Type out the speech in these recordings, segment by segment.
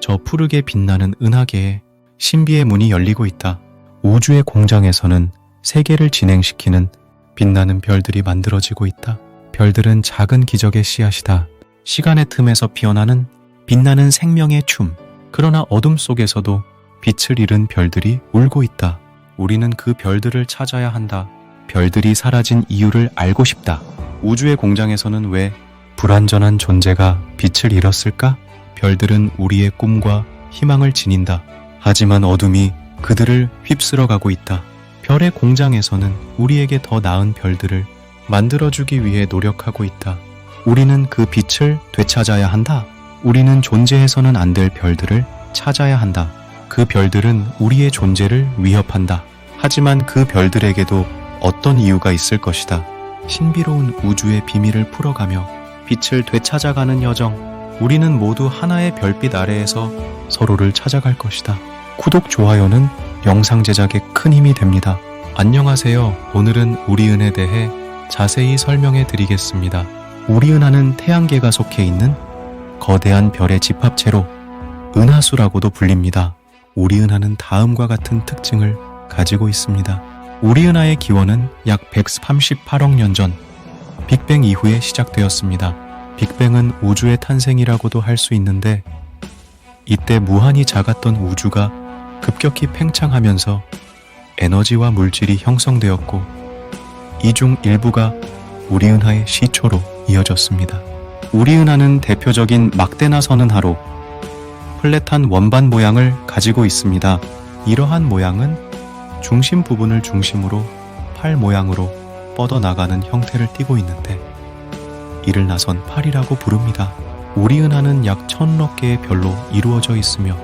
저 푸르게 빛나는 은하계에 신비의 문이 열리고 있다. 우주의 공장에서는 세계를 진행시키는 빛나는 별들이 만들어지고 있다. 별들은 작은 기적의 씨앗이다. 시간의 틈에서 피어나는 빛나는 생명의 춤. 그러나 어둠 속에서도 빛을 잃은 별들이 울고 있다. 우리는 그 별들을 찾아야 한다. 별들이 사라진 이유를 알고 싶다. 우주의 공장에서는 왜 불완전한 존재가 빛을 잃었을까? 별들은 우리의 꿈과 희망을 지닌다. 하지만 어둠이 그들을 휩쓸어가고 있다. 별의 공장에서는 우리에게 더 나은 별들을 만들어주기 위해 노력하고 있다. 우리는 그 빛을 되찾아야 한다. 우리는 존재해서는 안 될 별들을 찾아야 한다. 그 별들은 우리의 존재를 위협한다. 하지만 그 별들에게도 어떤 이유가 있을 것이다. 신비로운 우주의 비밀을 풀어가며 빛을 되찾아가는 여정. 우리는 모두 하나의 별빛 아래에서 서로를 찾아갈 것이다. 구독, 좋아요는 영상 제작에 큰 힘이 됩니다. 안녕하세요. 오늘은 우리은에 대해 자세히 설명해 드리겠습니다. 우리은하는 태양계가 속해 있는 거대한 별의 집합체로 은하수라고도 불립니다. 우리은하는 다음과 같은 특징을 가지고 있습니다. 우리은하의 기원은 약 138억 년 전 빅뱅 이후에 시작되었습니다. 빅뱅은 우주의 탄생이라고도 할 수 있는데, 이때 무한히 작았던 우주가 급격히 팽창하면서 에너지와 물질이 형성되었고, 이 중 일부가 우리은하의 시초로 이어졌습니다. 우리은하는 대표적인 막대나 선은하로 플랫한 원반 모양을 가지고 있습니다. 이러한 모양은 중심 부분을 중심으로 팔 모양으로 뻗어나가는 형태를 띠고 있는데, 이를 나선 팔이라고 부릅니다. 우리은하는 약 1000여 개의 별로 이루어져 있으며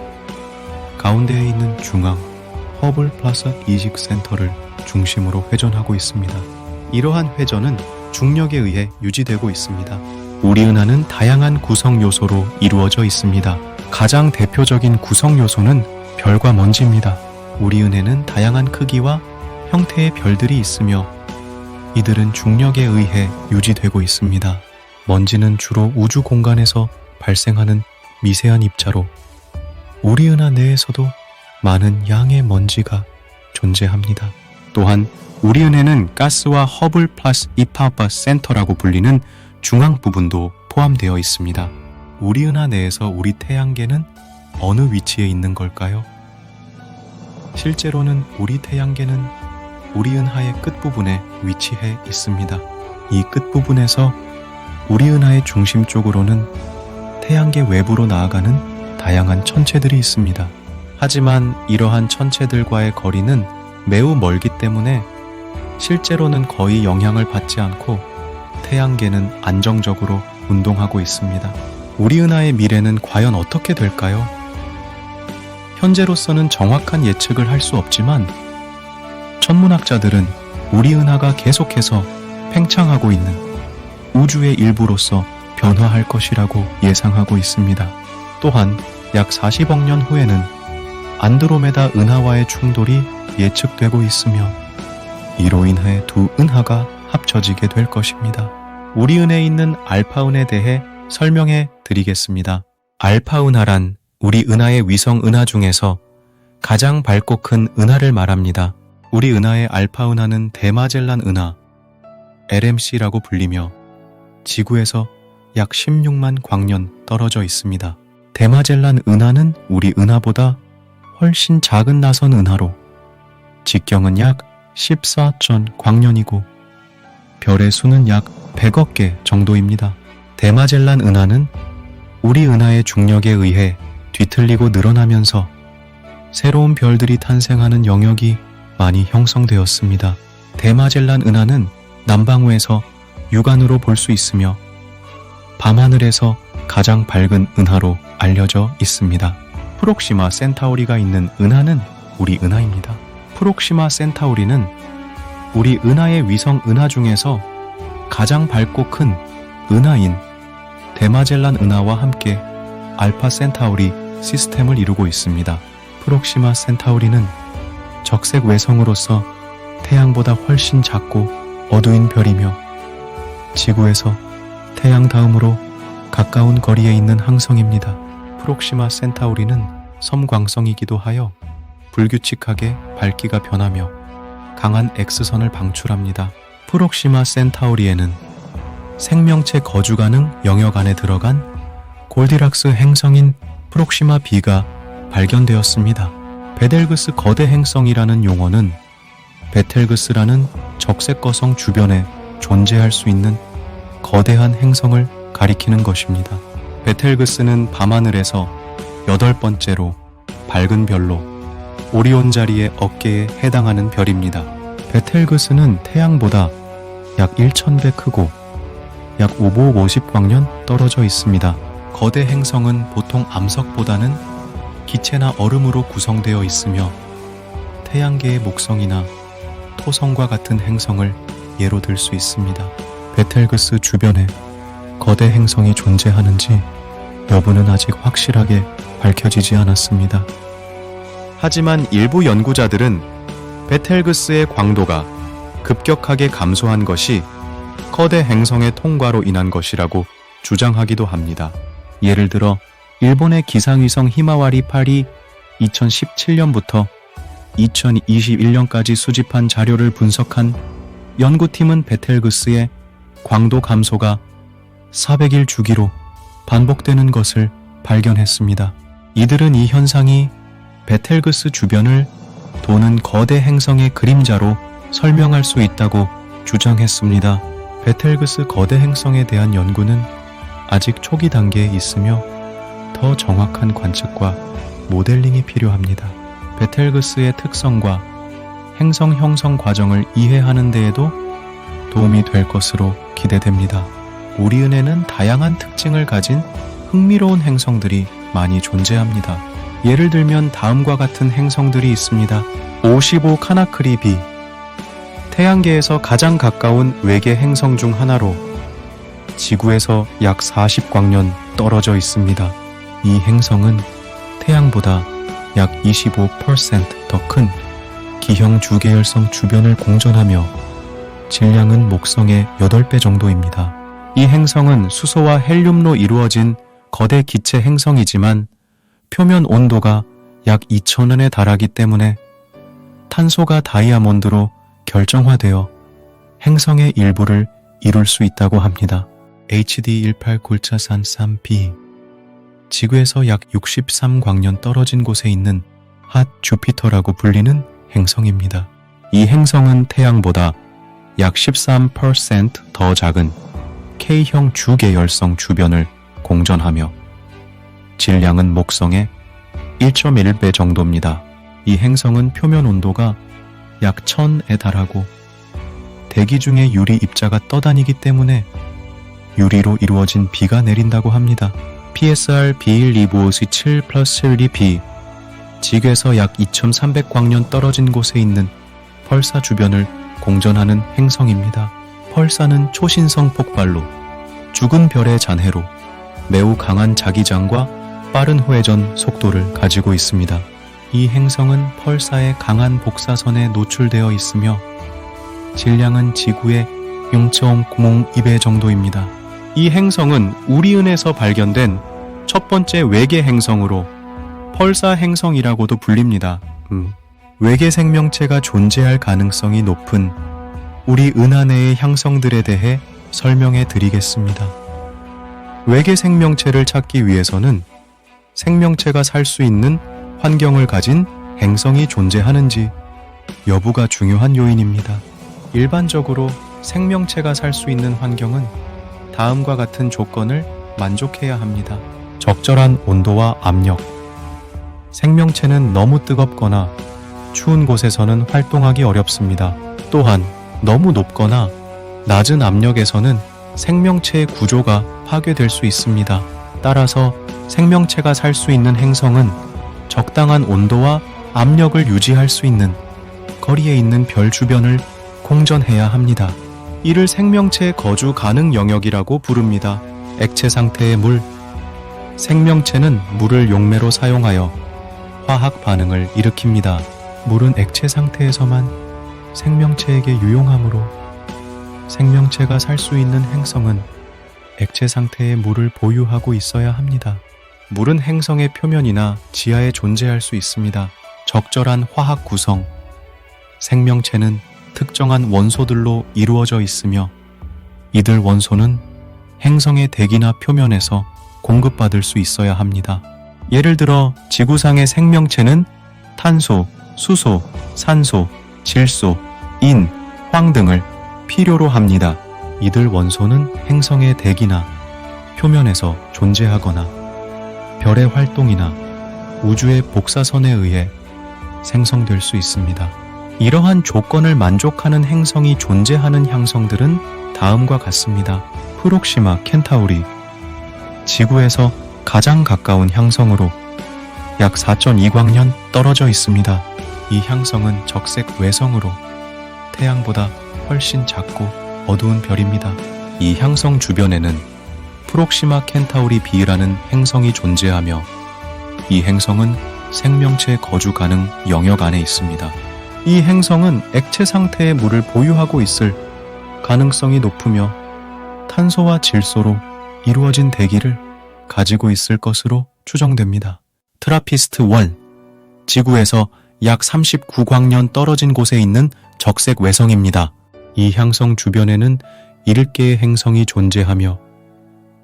가운데에 있는 중앙 허블 플러스 이식 센터를 중심으로 회전하고 있습니다. 이러한 회전은 중력에 의해 유지되고 있습니다. 우리은하는 다양한 구성 요소로 이루어져 있습니다. 가장 대표적인 구성 요소는 별과 먼지입니다. 우리은에는 다양한 크기와 형태의 별들이 있으며 이들은 중력에 의해 유지되고 있습니다. 먼지는 주로 우주 공간에서 발생하는 미세한 입자로 우리은하 내에서도 많은 양의 먼지가 존재합니다. 또한 우리은에는 가스와 허블 플러스 이파파 센터라고 불리는 중앙 부분도 포함되어 있습니다. 우리은하 내에서 우리 태양계는 어느 위치에 있는 걸까요? 실제로는 우리 태양계는 우리은하의 끝부분에 위치해 있습니다. 이 끝부분에서 우리은하의 중심 쪽으로는 태양계 외부로 나아가는 다양한 천체들이 있습니다. 하지만 이러한 천체들과의 거리는 매우 멀기 때문에 실제로는 거의 영향을 받지 않고 태양계는 안정적으로 운동하고 있습니다. 우리은하의 미래는 과연 어떻게 될까요? 현재로서는 정확한 예측을 할 수 없지만 천문학자들은 우리은하가 계속해서 팽창하고 있는 우주의 일부로서 변화할 것이라고 예상하고 있습니다. 또한 약 40억 년 후에는 안드로메다 은하와의 충돌이 예측되고 있으며 이로 인해 두 은하가 합쳐지게 될 것입니다. 우리은에 있는 알파은에 대해 설명해 드리겠습니다. 알파은하란 우리 은하의 위성 은하 중에서 가장 밝고 큰 은하를 말합니다. 우리 은하의 알파은하는 대마젤란 은하 LMC라고 불리며 지구에서 약 16만 광년 떨어져 있습니다. 대마젤란 은하는 우리 은하보다 훨씬 작은 나선 은하로 직경은 약 14천 광년이고 별의 수는 약 100억 개 정도입니다. 대마젤란 은하는 우리 은하의 중력에 의해 뒤틀리고 늘어나면서 새로운 별들이 탄생하는 영역이 많이 형성되었습니다. 대마젤란 은하는 남방우에서 육안으로 볼 수 있으며 밤하늘에서 가장 밝은 은하로 알려져 있습니다. 프록시마 센타우리가 있는 은하는 우리 은하입니다. 프록시마 센타우리는 우리 은하의 위성 은하 중에서 가장 밝고 큰 은하인 대마젤란 은하와 함께 알파 센타우리 시스템을 이루고 있습니다. 프록시마 센타우리는 적색 외성으로서 태양보다 훨씬 작고 어두운 별이며 지구에서 태양 다음으로 가까운 거리에 있는 항성입니다. 프록시마 센타우리는 섬광성이기도 하여 불규칙하게 밝기가 변하며 강한 X선을 방출합니다. 프록시마 센타우리에는 생명체 거주 가능 영역 안에 들어간 골디락스 행성인 프록시마 B가 발견되었습니다. 베텔그스 거대 행성이라는 용어는 베텔그스라는 적색거성 주변에 존재할 수 있는 거대한 행성을 가리키는 것입니다. 베텔그스는 밤하늘에서 8번째로 밝은 별로 오리온 자리의 어깨에 해당하는 별입니다. 베텔그스는 태양보다 약 1000배 크고 약 550광년 떨어져 있습니다. 거대 행성은 보통 암석보다는 기체나 얼음으로 구성되어 있으며 태양계의 목성이나 토성과 같은 행성을 예로 들 수 있습니다. 베텔그스 주변에 거대 행성이 존재하는지 여부는 아직 확실하게 밝혀지지 않았습니다. 하지만 일부 연구자들은 베텔그스의 광도가 급격하게 감소한 것이 거대 행성의 통과로 인한 것이라고 주장하기도 합니다. 예를 들어 일본의 기상위성 히마와리 8이 2017년부터 2021년까지 수집한 자료를 분석한 연구팀은 베텔그스의 광도 감소가 400일 주기로 반복되는 것을 발견했습니다. 이들은 이 현상이 베텔그스 주변을 도는 거대 행성의 그림자로 설명할 수 있다고 주장했습니다. 베텔그스 거대 행성에 대한 연구는 아직 초기 단계에 있으며 더 정확한 관측과 모델링이 필요합니다. 베텔그스의 특성과 행성 형성 과정을 이해하는 데에도 도움이 될 것으로 기대됩니다. 오리은에는 다양한 특징을 가진 흥미로운 행성들이 많이 존재합니다. 예를 들면 다음과 같은 행성들이 있습니다. 55 카나크리 B, 태양계에서 가장 가까운 외계 행성 중 하나로 지구에서 약 40광년 떨어져 있습니다. 이 행성은 태양보다 약 25% 더 큰 기형 주계열성 주변을 공전하며 질량은 목성의 8배 정도입니다. 이 행성은 수소와 헬륨로 이루어진 거대 기체 행성이지만 표면 온도가 약 2000원에 달하기 때문에 탄소가 다이아몬드로 결정화되어 행성의 일부를 이룰 수 있다고 합니다. HD18 골차산 3b, 지구에서 약 63광년 떨어진 곳에 있는 핫 주피터라고 불리는 행성입니다. 이 행성은 태양보다 약 13% 더 작은 K형 주계열성 주변을 공전하며 질량은 목성의 1.1배 정도입니다. 이 행성은 표면 온도가 약 1000에 달하고 대기 중에 유리 입자가 떠다니기 때문에 유리로 이루어진 비가 내린다고 합니다. PSR B125의 7+7b, 지구에서 약 2300광년 떨어진 곳에 있는 펄사 주변을 공전하는 행성입니다. 펄사는 초신성 폭발로 죽은 별의 잔해로 매우 강한 자기장과 빠른 회전 속도를 가지고 있습니다. 이 행성은 펄사의 강한 복사선에 노출되어 있으며 질량은 지구의 0.002배 정도입니다. 이 행성은 우리은에서 발견된 첫 번째 외계 행성으로 펄사 행성이라고도 불립니다. 외계 생명체가 존재할 가능성이 높은 우리 은하 내의 행성들에 대해 설명해 드리겠습니다. 외계 생명체를 찾기 위해서는 생명체가 살 수 있는 환경을 가진 행성이 존재하는지 여부가 중요한 요인입니다. 일반적으로 생명체가 살 수 있는 환경은 다음과 같은 조건을 만족해야 합니다. 적절한 온도와 압력. 생명체는 너무 뜨겁거나 추운 곳에서는 활동하기 어렵습니다. 또한 너무 높거나 낮은 압력에서는 생명체의 구조가 파괴될 수 있습니다. 따라서 생명체가 살 수 있는 행성은 적당한 온도와 압력을 유지할 수 있는 거리에 있는 별 주변을 공전해야 합니다. 이를 생명체의 거주 가능 영역이라고 부릅니다. 액체 상태의 물. 생명체는 물을 용매로 사용하여 화학 반응을 일으킵니다. 물은 액체 상태에서만 생명체에게 유용하므로 생명체가 살 수 있는 행성은 액체 상태의 물을 보유하고 있어야 합니다. 물은 행성의 표면이나 지하에 존재할 수 있습니다. 적절한 화학 구성, 생명체는 특정한 원소들로 이루어져 있으며 이들 원소는 행성의 대기나 표면에서 공급받을 수 있어야 합니다. 예를 들어 지구상의 생명체는 탄소, 수소, 산소, 질소, 인, 황 등을 필요로 합니다. 이들 원소는 행성의 대기나 표면에서 존재하거나 별의 활동이나 우주의 복사선에 의해 생성될 수 있습니다. 이러한 조건을 만족하는 행성이 존재하는 행성들은 다음과 같습니다. 프록시마 켄타우리, 지구에서 가장 가까운 행성으로 약 4.2광년 떨어져 있습니다. 이 행성은 적색 외성으로 태양보다 훨씬 작고 어두운 별입니다. 이 행성 주변에는 프록시마 켄타우리 B라는 행성이 존재하며 이 행성은 생명체 거주 가능 영역 안에 있습니다. 이 행성은 액체 상태의 물을 보유하고 있을 가능성이 높으며 탄소와 질소로 이루어진 대기를 가지고 있을 것으로 추정됩니다. 트라피스트 1, 지구에서 약 39광년 떨어진 곳에 있는 적색 외성입니다. 이 행성 주변에는 7개의 행성이 존재하며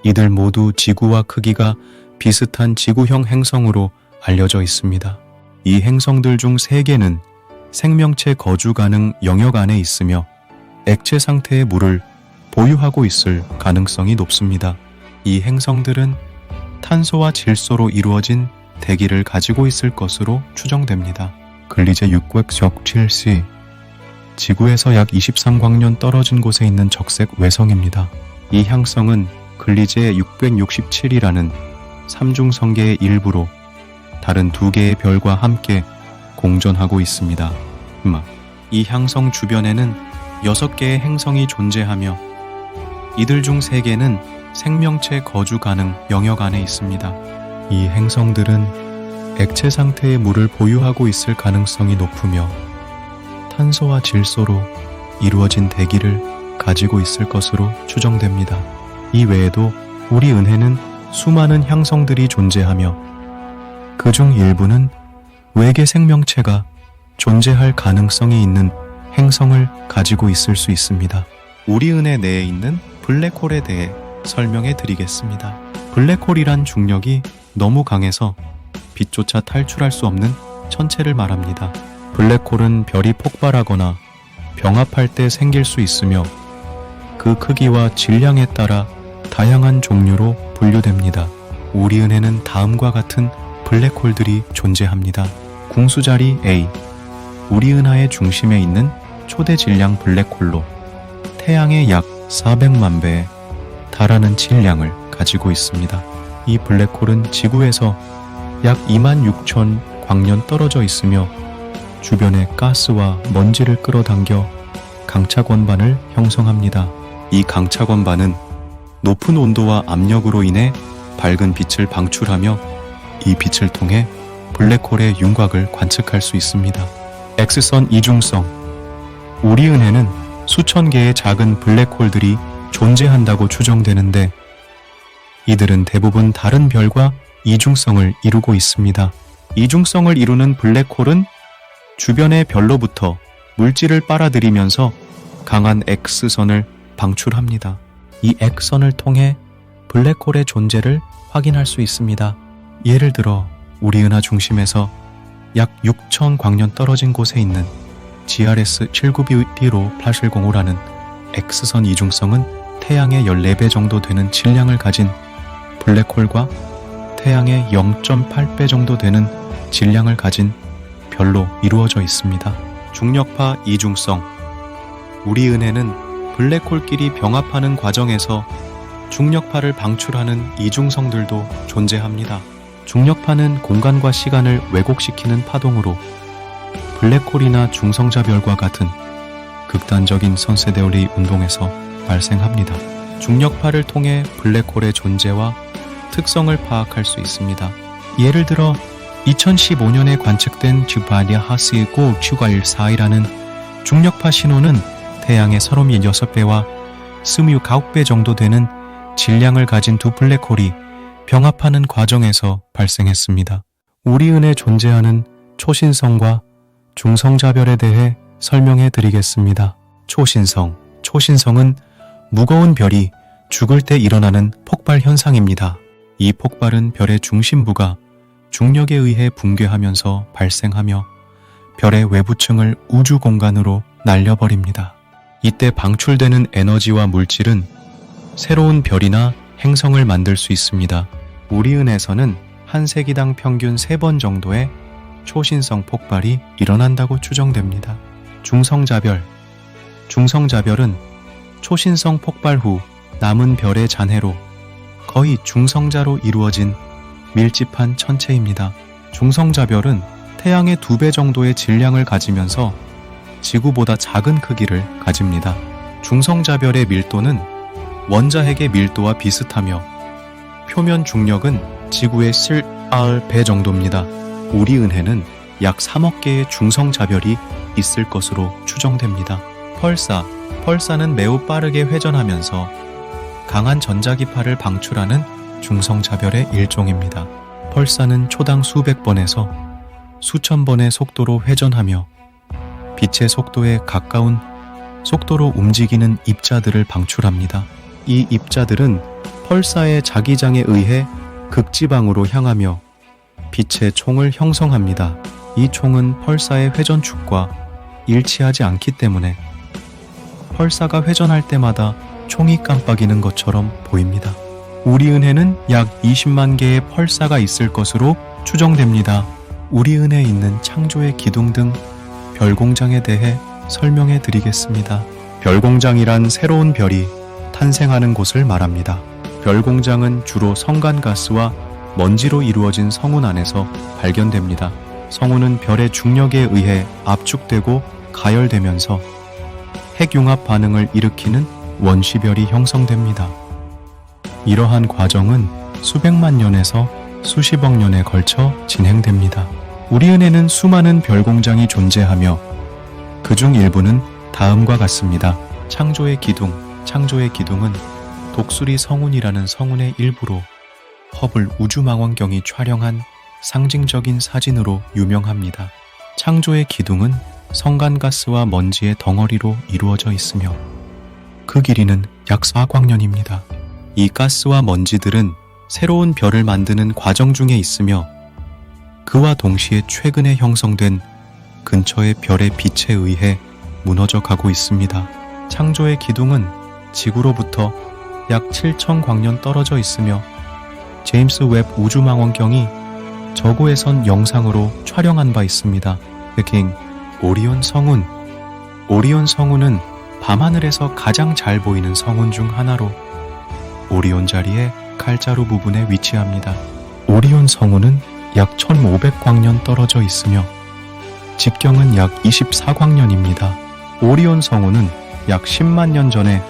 이들 모두 지구와 크기가 비슷한 지구형 행성으로 알려져 있습니다. 이 행성들 중 3개는 생명체 거주 가능 영역 안에 있으며 액체 상태의 물을 보유하고 있을 가능성이 높습니다. 이 행성들은 탄소와 질소로 이루어진 대기를 가지고 있을 것으로 추정됩니다. 글리제 607c, 지구에서 약 23광년 떨어진 곳에 있는 적색 외성입니다. 이 행성은 글리제 667이라는 삼중성계의 일부로 다른 2개의 별과 함께 공전하고 있습니다. 이 행성 주변에는 6개의 행성이 존재하며 이들 중 3개는 생명체 거주 가능 영역 안에 있습니다. 이 행성들은 액체 상태의 물을 보유하고 있을 가능성이 높으며 탄소와 질소로 이루어진 대기를 가지고 있을 것으로 추정됩니다. 이 외에도 우리 은혜는 수많은 행성들이 존재하며 그중 일부는 외계 생명체가 존재할 가능성이 있는 행성을 가지고 있을 수 있습니다. 우리 은혜 내에 있는 블랙홀에 대해 설명해 드리겠습니다. 블랙홀이란 중력이 너무 강해서 빛조차 탈출할 수 없는 천체를 말합니다. 블랙홀은 별이 폭발하거나 병합할 때 생길 수 있으며 그 크기와 질량에 따라 다양한 종류로 분류됩니다. 우리 은혜는 다음과 같은 블랙홀들이 존재합니다. 궁수자리 A, 우리 은하의 중심에 있는 초대 질량 블랙홀로 태양의 약 400만 배에 달하는 질량을 가지고 있습니다. 이 블랙홀은 지구에서 약 26,000광년 떨어져 있으며 주변에 가스와 먼지를 끌어당겨 강착원반을 형성합니다. 이 강착원반은 높은 온도와 압력으로 인해 밝은 빛을 방출하며 이 빛을 통해 블랙홀의 윤곽을 관측할 수 있습니다. X선 이중성, 우리 은혜는 수천 개의 작은 블랙홀들이 존재한다고 추정되는데 이들은 대부분 다른 별과 이중성을 이루고 있습니다. 이중성을 이루는 블랙홀은 주변의 별로부터 물질을 빨아들이면서 강한 X선을 방출합니다. 이 X선을 통해 블랙홀의 존재를 확인할 수 있습니다. 예를 들어 우리 은하 중심에서 약 6,000광년 떨어진 곳에 있는 GRS-79B로 8105라는 X선 이중성은 태양의 14배 정도 되는 질량을 가진 블랙홀과 태양의 0.8배 정도 되는 질량을 가진 별로 이루어져 있습니다. 중력파 이중성, 우리 은혜는 블랙홀끼리 병합하는 과정에서 중력파를 방출하는 이중성들도 존재합니다. 중력파는 공간과 시간을 왜곡시키는 파동으로 블랙홀이나 중성자별과 같은 극단적인 선세대열리 운동에서 발생합니다. 중력파를 통해 블랙홀의 존재와 특성을 파악할 수 있습니다. 예를 들어 2015년에 관측된 주바리아 하스고 추가일사이라는 중력파 신호는 태양의 36배와 29배 정도 되는 질량을 가진 두 블랙홀이 병합하는 과정에서 발생했습니다. 우리 은에 존재하는 초신성과 중성자별에 대해 설명해 드리겠습니다. 초신성은 무거운 별이 죽을 때 일어나는 폭발 현상입니다. 이 폭발은 별의 중심부가 중력에 의해 붕괴하면서 발생하며 별의 외부층을 우주 공간으로 날려버립니다. 이때 방출되는 에너지와 물질은 새로운 별이나 행성을 만들 수 있습니다. 우리 은에서는 한 세기당 평균 3번 정도의 초신성 폭발이 일어난다고 추정됩니다. 중성자별은 초신성 폭발 후 남은 별의 잔해로 거의 중성자로 이루어진 밀집한 천체입니다. 중성자별은 태양의 2배 정도의 질량을 가지면서 지구보다 작은 크기를 가집니다. 중성자별의 밀도는 원자핵의 밀도와 비슷하며 표면 중력은 지구의 10배 정도입니다. 우리 은해는 약 3억 개의 중성자별이 있을 것으로 추정됩니다. 펄사는 매우 빠르게 회전하면서 강한 전자기파를 방출하는 중성자별의 일종입니다. 펄사는 초당 수백 번에서 수천 번의 속도로 회전하며 빛의 속도에 가까운 속도로 움직이는 입자들을 방출합니다. 이 입자들은 펄사의 자기장에 의해 극지방으로 향하며 빛의 총을 형성합니다. 이 총은 펄사의 회전축과 일치하지 않기 때문에 펄사가 회전할 때마다 총이 깜빡이는 것처럼 보입니다. 우리 은해는 약 20만 개의 펄사가 있을 것으로 추정됩니다. 우리 은해에 있는 창조의 기둥 등 별공장에 대해 설명해 드리겠습니다. 별공장이란 새로운 별이 탄생하는 곳을 말합니다. 별공장은 주로 성간가스와 먼지로 이루어진 성운 안에서 발견됩니다. 성운은 별의 중력에 의해 압축되고 가열되면서 핵융합 반응을 일으키는 원시별이 형성됩니다. 이러한 과정은 수백만 년에서 수십억 년에 걸쳐 진행됩니다. 우리 은해는 수많은 별공장이 존재하며 그중 일부는 다음과 같습니다. 창조의 기둥은 독수리 성운이라는 성운의 일부로 허블 우주망원경이 촬영한 상징적인 사진으로 유명합니다. 창조의 기둥은 성간가스와 먼지의 덩어리로 이루어져 있으며 그 길이는 약 4광년입니다. 이 가스와 먼지들은 새로운 별을 만드는 과정 중에 있으며 그와 동시에 최근에 형성된 근처의 별의 빛에 의해 무너져 가고 있습니다. 창조의 기둥은 지구로부터 약 7,000광년 떨어져 있으며 제임스 웹 우주망원경이 저고에선 영상으로 촬영한 바 있습니다. 특히 오리온 성운은 밤하늘에서 가장 잘 보이는 성운 중 하나로 오리온 자리의 칼자루 부분에 위치합니다. 오리온 성운은 약 1500광년 떨어져 있으며 직경은 약 24광년입니다. 오리온 성운은 약 10만 년 전에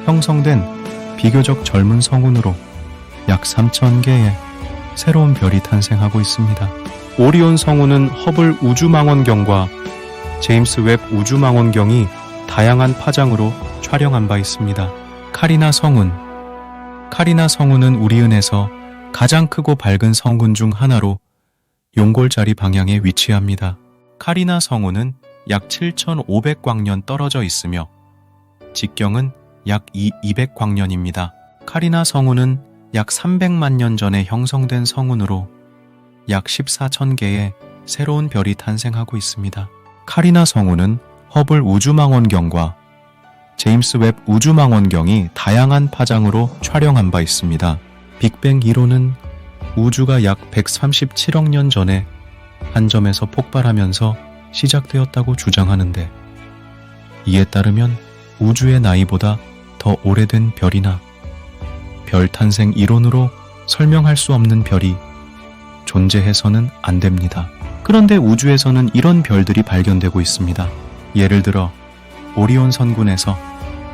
형성된 비교적 젊은 성운으로 약 3000개의 새로운 별이 탄생하고 있습니다. 오리온 성운은 허블 우주망원경과 제임스 웹 우주망원경이 다양한 파장으로 촬영한 바 있습니다. 카리나 성운은 우리 은에서 가장 크고 밝은 성운 중 하나로 용골자리 방향에 위치합니다. 카리나 성운은 약 7,500광년 떨어져 있으며 직경은 약 200광년입니다. 카리나 성운은 약 300만 년 전에 형성된 성운으로 약 14,000개의 새로운 별이 탄생하고 있습니다. 카리나 성운은 허블 우주망원경과 제임스 웹 우주망원경이 다양한 파장으로 촬영한 바 있습니다. 빅뱅 이론은 우주가 약 137억 년 전에 한 점에서 폭발하면서 시작되었다고 주장하는데 이에 따르면 우주의 나이보다 더 오래된 별이나 별 탄생 이론으로 설명할 수 없는 별이 존재해서는 안 됩니다. 그런데 우주에서는 이런 별들이 발견되고 있습니다. 예를 들어 오리온 선군에서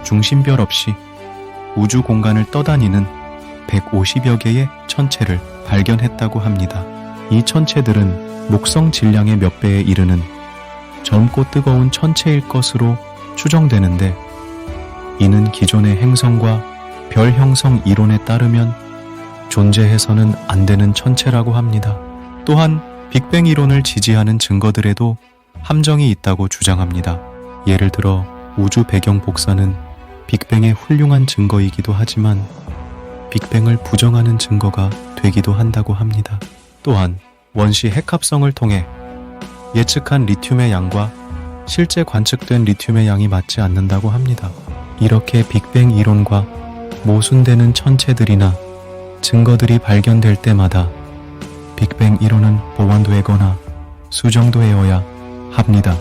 중심별 없이 우주 공간을 떠다니는 150여 개의 천체를 발견했다고 합니다. 이 천체들은 목성 질량의 몇 배에 이르는 젊고 뜨거운 천체일 것으로 추정되는데 이는 기존의 행성과 별 형성 이론에 따르면 존재해서는 안 되는 천체라고 합니다. 또한 빅뱅 이론을 지지하는 증거들에도 함정이 있다고 주장합니다. 예를 들어 우주 배경 복사는 빅뱅의 훌륭한 증거이기도 하지만 빅뱅을 부정하는 증거가 되기도 한다고 합니다. 또한 원시 핵합성을 통해 예측한 리튬의 양과 실제 관측된 리튬의 양이 맞지 않는다고 합니다. 이렇게 빅뱅 이론과 모순되는 천체들이나 증거들이 발견될 때마다 빅뱅 이론은 보완되거나 수정되어야 합니다.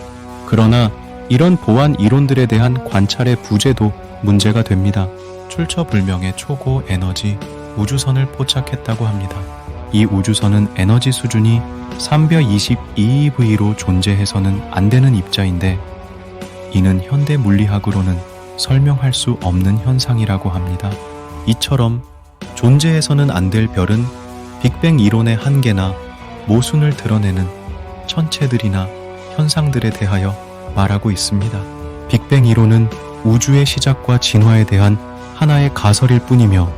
그러나 이런 보완 이론들에 대한 관찰의 부재도 문제가 됩니다. 출처불명의 초고 에너지 우주선을 포착했다고 합니다. 이 우주선은 에너지 수준이 322eV로 존재해서는 안 되는 입자인데 이는 현대 물리학으로는 설명할 수 없는 현상이라고 합니다. 이처럼 존재해서는 안 될 별은 빅뱅 이론의 한계나 모순을 드러내는 천체들이나 현상들에 대하여 말하고 있습니다. 빅뱅 이론은 우주의 시작과 진화에 대한 하나의 가설일 뿐이며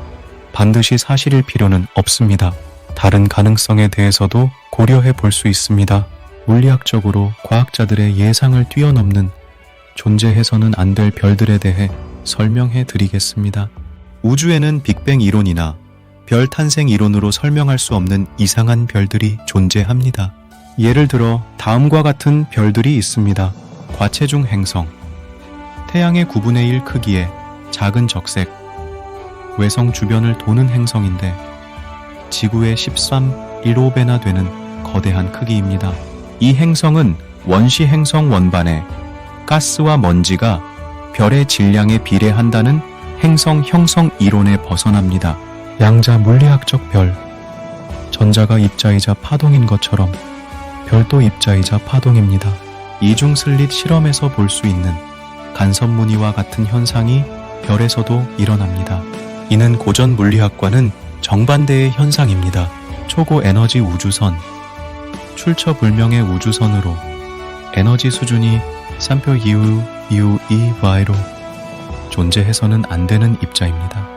반드시 사실일 필요는 없습니다. 다른 가능성에 대해서도 고려해 볼 수 있습니다. 물리학적으로 과학자들의 예상을 뛰어넘는 존재해서는 안 될 별들에 대해 설명해 드리겠습니다. 우주에는 빅뱅 이론이나 별 탄생 이론으로 설명할 수 없는 이상한 별들이 존재합니다. 예를 들어 다음과 같은 별들이 있습니다. 과체중 행성, 태양의 9분의 1 크기의 작은 적색, 외성 주변을 도는 행성인데 지구의 13.15배나 되는 거대한 크기입니다. 이 행성은 원시 행성 원반에 가스와 먼지가 별의 질량에 비례한다는 행성 형성 이론에 벗어납니다. 양자 물리학적 별, 전자가 입자이자 파동인 것처럼 별도 입자이자 파동입니다. 이중 슬릿 실험에서 볼 수 있는 간섭 무늬와 같은 현상이 별에서도 일어납니다. 이는 고전 물리학과는 정반대의 현상입니다. 초고 에너지 우주선, 출처불명의 우주선으로 에너지 수준이 3.25eV로 존재해서는 안 되는 입자입니다.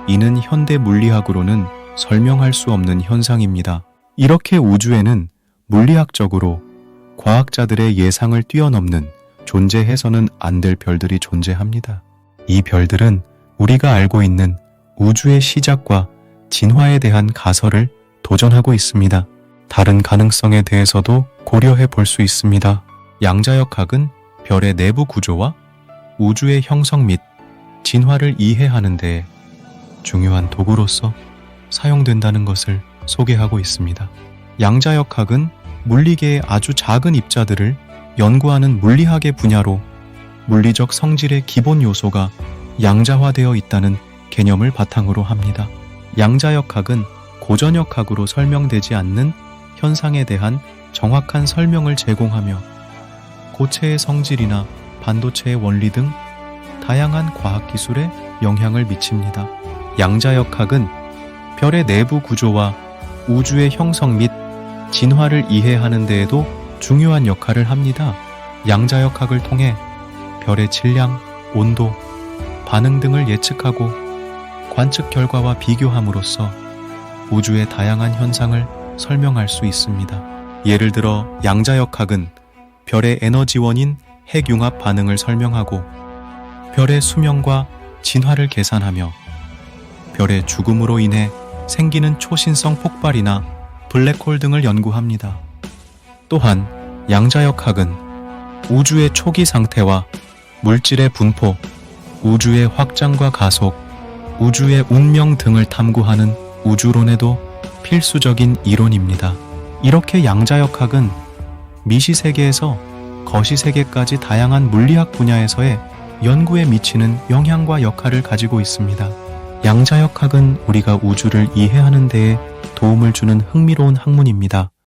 이는 현대 물리학으로는 설명할 수 없는 현상입니다. 이렇게 우주에는 물리학적으로 과학자들의 예상을 뛰어넘는 존재해서는 안 될 별들이 존재합니다. 이 별들은 우리가 알고 있는 우주의 시작과 진화에 대한 가설을 도전하고 있습니다. 다른 가능성에 대해서도 고려해 볼 수 있습니다. 양자역학은 별의 내부 구조와 우주의 형성 및 진화를 이해하는 데 중요한 도구로서 사용된다는 것을 소개하고 있습니다. 양자역학은 물리계의 아주 작은 입자들을 연구하는 물리학의 분야로 물리적 성질의 기본 요소가 양자화되어 있다는 개념을 바탕으로 합니다. 양자역학은 고전역학으로 설명되지 않는 현상에 대한 정확한 설명을 제공하며 고체의 성질이나 반도체의 원리 등 다양한 과학기술에 영향을 미칩니다. 양자역학은 별의 내부 구조와 우주의 형성 및 진화를 이해하는 데에도 중요한 역할을 합니다. 양자역학을 통해 별의 질량, 온도, 반응 등을 예측하고 관측 결과와 비교함으로써 우주의 다양한 현상을 설명할 수 있습니다. 예를 들어 양자역학은 별의 에너지원인 핵융합 반응을 설명하고 별의 수명과 진화를 계산하며 별의 죽음으로 인해 생기는 초신성 폭발이나 블랙홀 등을 연구합니다. 또한 양자역학은 우주의 초기 상태와 물질의 분포, 우주의 확장과 가속, 우주의 운명 등을 탐구하는 우주론에도 필수적인 이론입니다. 이렇게 양자역학은 미시세계에서 거시세계까지 다양한 물리학 분야에서의 연구에 미치는 영향과 역할을 가지고 있습니다. 양자역학은 우리가 우주를 이해하는 데에 도움을 주는 흥미로운 학문입니다.